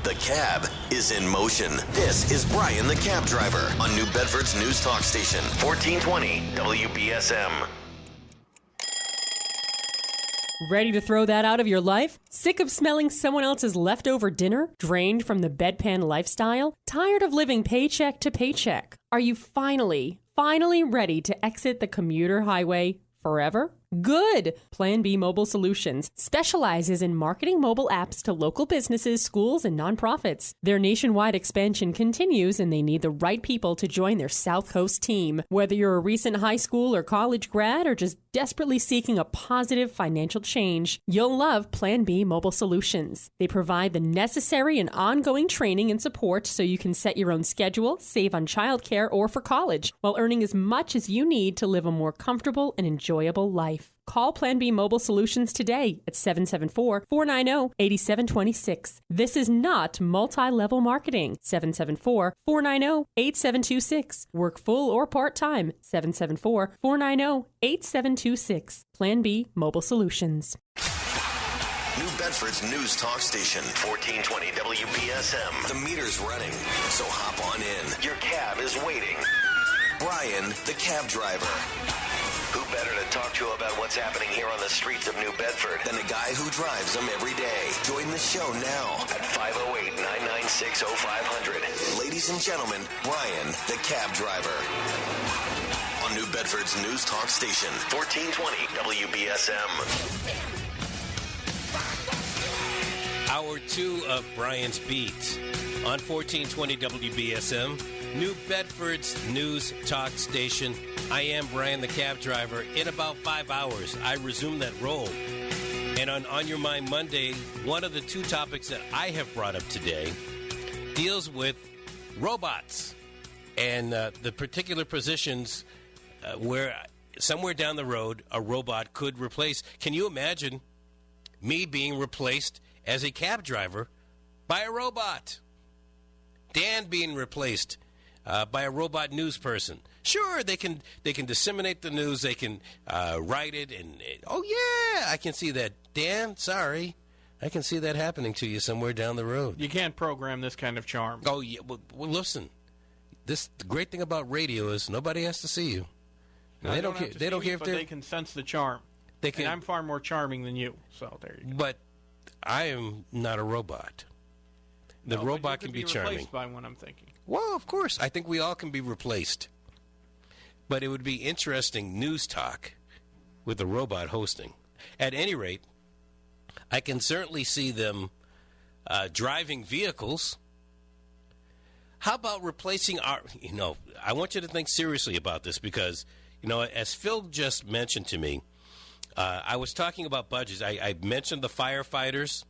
The cab is in motion. This is Brian the Cab Driver on New Bedford's News Talk Station, 1420 WBSM. Ready to throw that out of your life? Sick of smelling someone else's leftover dinner? Drained from the bedpan lifestyle? Tired of living paycheck to paycheck? Are you finally ready to exit the commuter highway forever? Good! Plan B Mobile Solutions specializes in marketing mobile apps to local businesses, schools, and nonprofits. Their nationwide expansion continues, and they need the right people to join their South Coast team. Whether you're a recent high school or college grad or just desperately seeking a positive financial change, you'll love Plan B Mobile Solutions. They provide the necessary and ongoing training and support so you can set your own schedule, save on childcare, or for college, while earning as much as you need to live a more comfortable and enjoyable life. Call Plan B Mobile Solutions today at 774-490-8726. This is not multi-level marketing. 774-490-8726. Work full or part-time. 774-490-8726. Plan B Mobile Solutions. New Bedford's News Talk Station, 1420 WBSM. The meter's running, so hop on in. Your cab is waiting. Brian, the Cab Driver. Who better to talk to about what's happening here on the streets of New Bedford than the guy who drives them every day? Join the show now at 508-996-0500. Ladies and gentlemen, Brian, the Cab Driver. On New Bedford's News Talk Station, 1420 WBSM. Hour 2 of Brian's Beat on 1420 WBSM, New Bedford's News Talk Station. I am Brian the Cab Driver. In about 5 hours, I resume that role. And on Your Mind Monday, one of the two topics that I have brought up today deals with robots and the particular positions where somewhere down the road a robot could replace. Can you imagine me being replaced as a cab driver by a robot? Dan being replaced by a robot news person. Sure, they can disseminate the news, they can write it, and oh yeah, I can see that. Dan, sorry, I can see that happening to you somewhere down the road. You can't program this kind of charm. Oh yeah, well listen, the great thing about radio is nobody has to see you. No, they don't care. They don't care if they can sense the charm. They can. And I'm far more charming than you, so there you go. But I am not a robot. The robot can be charming. Replaced by one, I'm thinking. Well, of course. I think we all can be replaced. But it would be interesting news talk with a robot hosting. At any rate, I can certainly see them driving vehicles. How about replacing our, I want you to think seriously about this because, as Phil just mentioned to me, I was talking about budgets. I mentioned the firefighters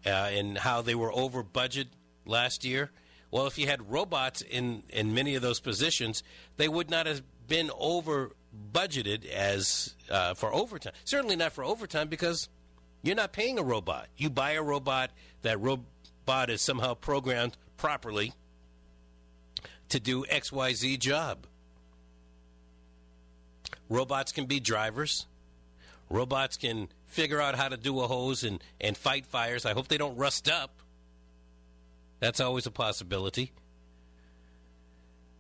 and how they were over budget last year. Well, if you had robots in many of those positions, they would not have been over budgeted as for overtime. Certainly not for overtime because you're not paying a robot. You buy a robot. That robot is somehow programmed properly to do XYZ job. Robots can be drivers. Robots can figure out how to do a hose and fight fires. I hope they don't rust up. That's always a possibility.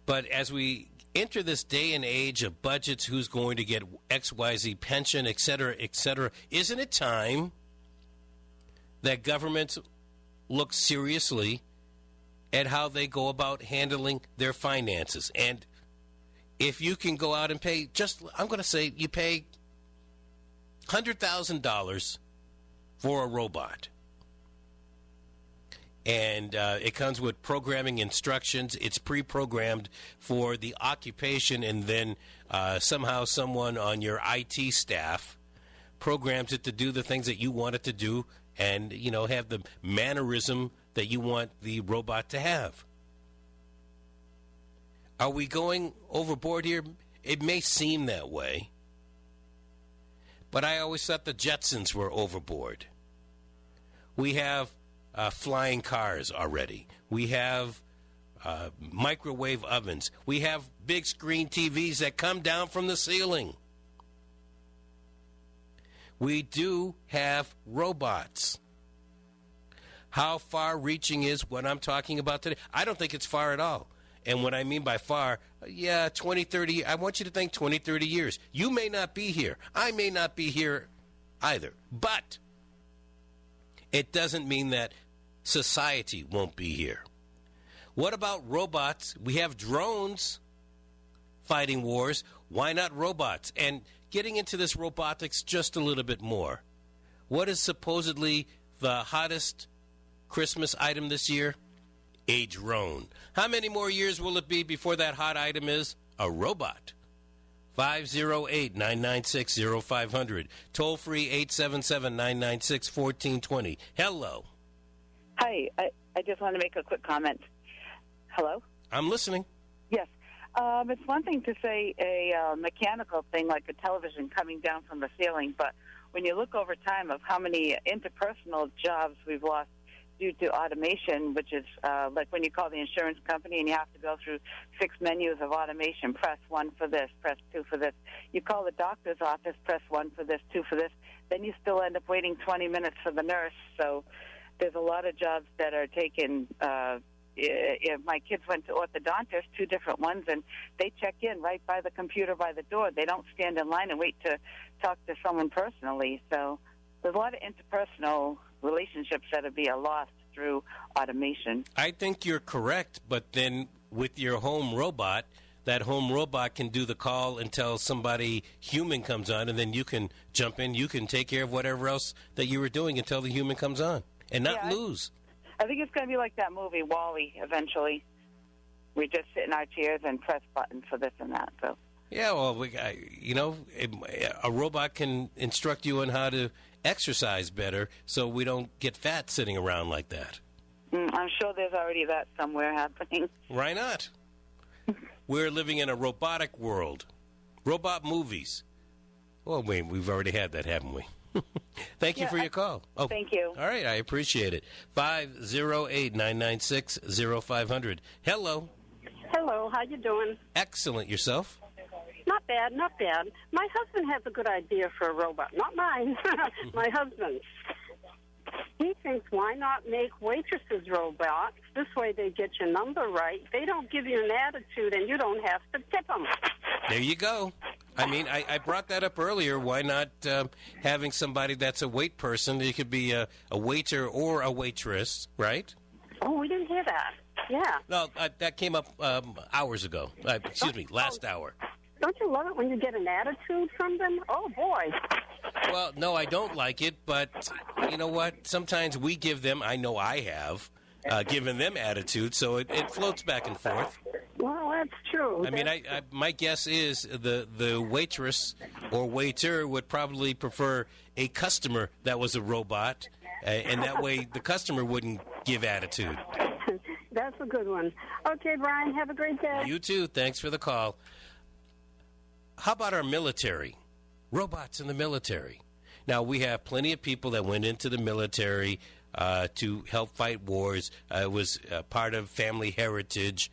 But as we enter this day and age of budgets, who's going to get XYZ pension, et cetera, isn't it time that governments look seriously at how they go about handling their finances? And if you can go out and pay, I'm going to say you pay $100,000 for a robot. And it comes with programming instructions. It's pre-programmed for the occupation, and then somehow someone on your IT staff programs it to do the things that you want it to do and, have the mannerism that you want the robot to have. Are we going overboard here? It may seem that way. But I always thought the Jetsons were overboard. We have flying cars already. We have microwave ovens. We have big screen TVs that come down from the ceiling. We do have robots. how far-reaching is what I'm talking about today? I don't think it's far at all. And what I mean by far, 20, 30, I want you to think 20, 30 years. You may not be here. I may not be here either. But it doesn't mean that society won't be here. What about robots? We have drones fighting wars. Why not robots? And getting into this robotics just a little bit more. What is supposedly the hottest Christmas item this year? A drone. How many more years will it be before that hot item is a robot? 508-996-0500. Toll free 877-996-1420. Hello. Hi. I just want to make a quick comment. Hello? I'm listening. Yes. It's one thing to say a mechanical thing like a television coming down from the ceiling, but when you look over time of how many interpersonal jobs we've lost due to automation, which is like when you call the insurance company and you have to go through 6 menus of automation, press 1 for this, press 2 for this. You call the doctor's office, press 1 for this, 2 for this. Then you still end up waiting 20 minutes for the nurse. So there's a lot of jobs that are taken. If my kids went to orthodontist, 2 different ones, and they check in right by the computer by the door. They don't stand in line and wait to talk to someone personally. So there's a lot of interpersonal relationships that would be lost through automation. I think you're correct, but then with your home robot, that home robot can do the call until somebody human comes on, and then you can jump in. You can take care of whatever else that you were doing until the human comes on and not lose. I think it's going to be like that movie, WALL-E, eventually. We just sit in our chairs and press buttons for this and that. So. Yeah, well, a robot can instruct you on how to exercise better so we don't get fat sitting around like that. I'm sure there's already that somewhere happening. Why not? We're living in a robotic world. Robot movies. Well, wait, we've already had that, haven't we? Thank you for your call. Oh, thank you. All right, I appreciate it. 508-996-0500. Hello. Hello, how you doing? Excellent. Yourself? Not bad, not bad. My husband has a good idea for a robot. Not mine, my husband's. He thinks, why not make waitresses robots? This way they get your number right. They don't give you an attitude, and you don't have to tip them. There you go. I mean, I brought that up earlier. Why not having somebody that's a wait person? It could be a waiter or a waitress, right? Oh, we didn't hear that. Yeah. No, that came up hours ago. Last hour. Don't you love it when you get an attitude from them? Oh, boy. Well, no, I don't like it, but you know what? Sometimes we give them, I know I have, given them attitude, so it floats back and forth. Well, that's true. I mean, my guess is the waitress or waiter would probably prefer a customer that was a robot, and that way the customer wouldn't give attitude. That's a good one. Okay, Brian, have a great day. You too. Thanks for the call. How about our military? Robots in the military. Now, we have plenty of people that went into the military to help fight wars. It was part of family heritage,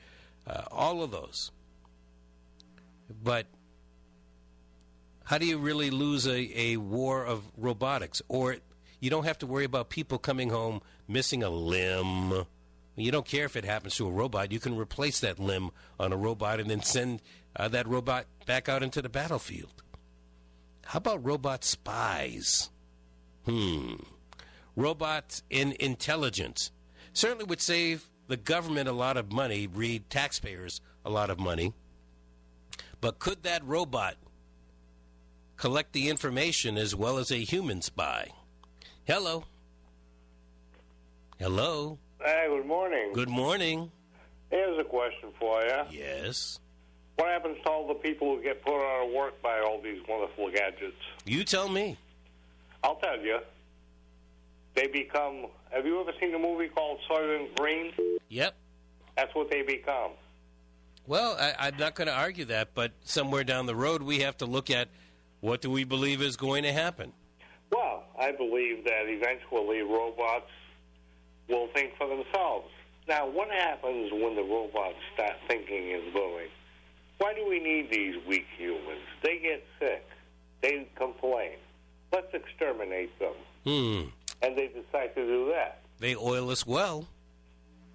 all of those. But how do you really lose a war of robotics? Or you don't have to worry about people coming home missing a limb. You don't care if it happens to a robot. You can replace that limb on a robot and then send that robot back out into the battlefield. How about robot spies? Robots in intelligence. Certainly would save the government a lot of money, read taxpayers a lot of money. But could that robot collect the information as well as a human spy? Hello. Hello. Hey, good morning. Good morning. Here's a question for you. Yes. What happens to all the people who get put out of work by all these wonderful gadgets? You tell me. I'll tell you. They become... Have you ever seen a movie called Soylent Green? Yep. That's what they become. Well, I'm not going to argue that, but somewhere down the road we have to look at what do we believe is going to happen. Well, I believe that eventually robots will think for themselves. Now, what happens when the robots start thinking and going? Why do we need these weak humans? They get sick. They complain. Let's exterminate them. And they decide to do that. They oil us well.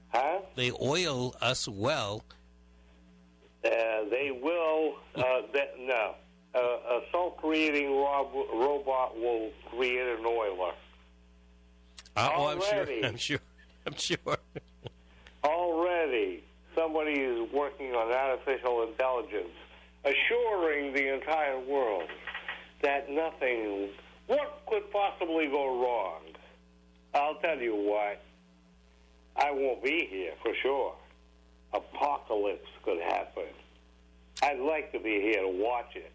Huh? They oil us well. They will. No. A self-creating robot will create an oiler. I'm sure. Already, somebody is working on artificial intelligence, assuring the entire world that nothing. What could possibly go wrong? I'll tell you what. I won't be here for sure. Apocalypse could happen. I'd like to be here to watch it.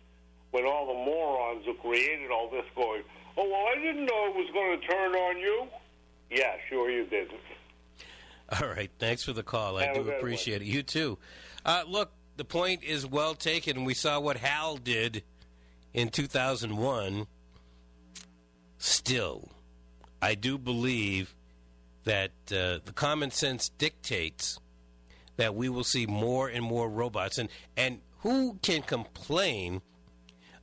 When all the morons who created all this going, oh, well, I didn't know it was going to turn on you. Yeah, sure you didn't. All right. Thanks for the call. I Have do a good appreciate it. You too. Look, the point is well taken. We saw what Hal did in 2001. Still, I do believe that the common sense dictates that we will see more and more robots. And who can complain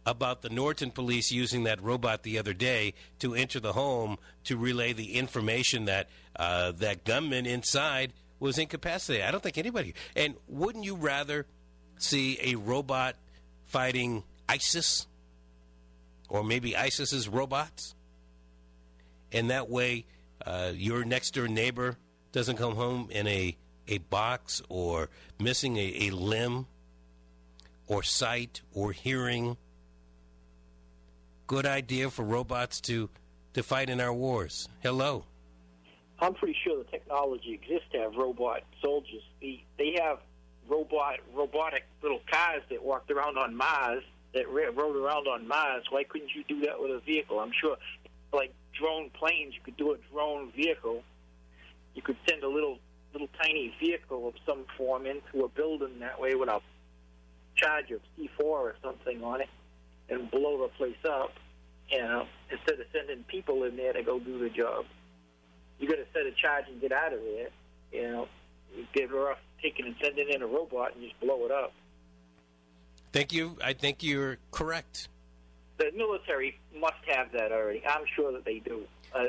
about the Norton police using that robot the other day to enter the home to relay the information that that gunman inside was incapacitated? I don't think anybody. And wouldn't you rather see a robot fighting ISIS or maybe ISIS's robots? And that way your next-door neighbor doesn't come home in a box or missing a limb or sight or hearing. Good idea for robots to fight in our wars. Hello. I'm pretty sure the technology exists to have robot soldiers. They have robotic little cars that walked around on Mars, that rode around on Mars. Why couldn't you do that with a vehicle? I'm sure, like drone planes, you could do a drone vehicle. You could send a little tiny vehicle of some form into a building that way with a charge of C4 or something on it and blow the place up, instead of sending people in there to go do the job. You got to set a charge and get out of there. You get her off taking and sending in a robot and just blow it up. Thank you. I think you're correct. The military must have that already. I'm sure that they do.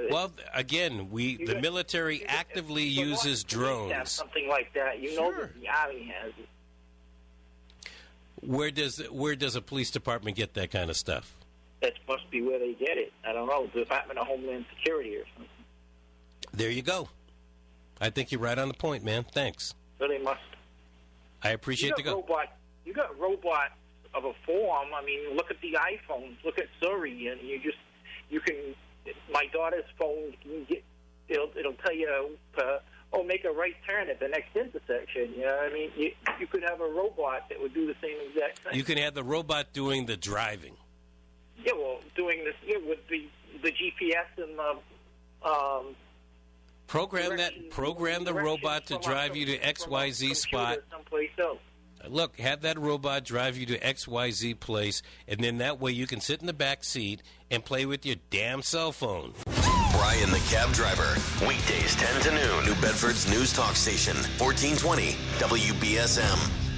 Well, again, the military actively uses drones. Have something like that. You know that the Army has it. Where does a police department get that kind of stuff? That must be where they get it. I don't know, the Department of Homeland Security or something. There you go. I think you're right on the point, man. Thanks. So they must. I appreciate the go. You got robots of a form. I mean, look at the iPhones. Look at Siri, and you can. My daughter's phone, it'll tell you, make a right turn at the next intersection. You know what I mean? You could have a robot that would do the same exact thing. You can have the robot doing the driving. Yeah, well, doing this with the GPS and the program the robot to drive you to XYZ spot. Someplace else. Look, have that robot drive you to XYZ place, and then that way you can sit in the back seat and play with your damn cell phone. Brian the Cab Driver. Weekdays 10 to noon. New Bedford's News Talk Station. 1420 WBSM.